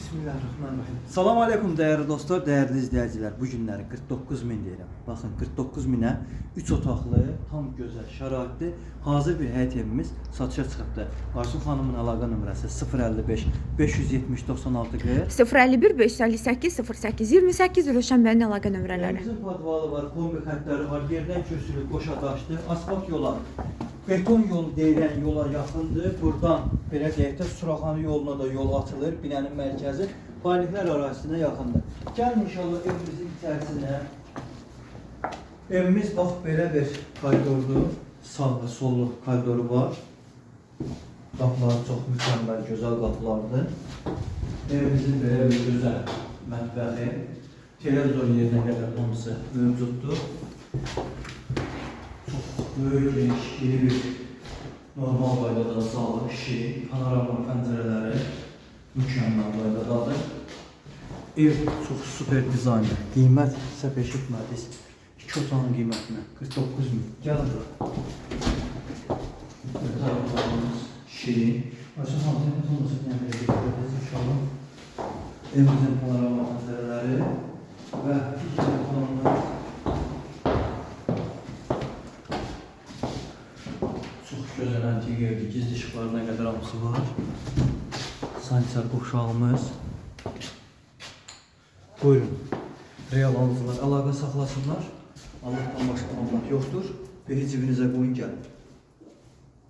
Bismillahirrahmanirrahim. Salam aleykum değerli dostlar, değerli izleyiciler. Bu günləri 49.000 deyirəm. Baxın 49.000-ə 3 otaqlı, tam gözəl, şəraitli, hazır bir həyət evimiz satışa çıxıbdır. Arzu xanımın əlaqə nömrəsi 055 570 96 40. 051 558 08 28 Rövşən bəyin əlaqə nömrələri. Evimizin padvalı var, kombi xəttləri var, yerdən köçülü, qoşa daşdı, asfalt yola, beton yolu deyilən yola yaxındır. Buradan belə deyək də Suraxanı yoluna da yol açılır. Binənin mərkəzi Baliklər ərazisinə yaxındır. Gəlin inşallah evimizin içərisinə. Evimiz bax belə bir koridordur. Sağ və sollu koridoru var. Qapıları çox mükəmməl, gözəl qapılardır. Evimizin belə bir gözəl mətbəxi, televizor yerinə qədər hamısı mövcuddur. Böyük geniş, iri bir normal qaydada sağlıq işi, panorama pəncərələri mükəmməl qaydadadır. Ev çox super dizaynlı. Qiymət səhv eşitmədiniz. 2 otağın qiymətinə 49.000. Gəlin bura. Taraflarımız şirin. Aşağı hamısını olmasın yəni edəcəyik inşallah. Evimizin panorama pəncərələri və telefonlar. Çox gözəl antik evdir. Gizli işıqlarına qədər hamısı var. Sanitar qovşağımız. Buyurun. Real alıcılar əlaqə saxlasınlar. Allahdan başqa Allah yoxdur. Biri cibinizə qoyun gəlin.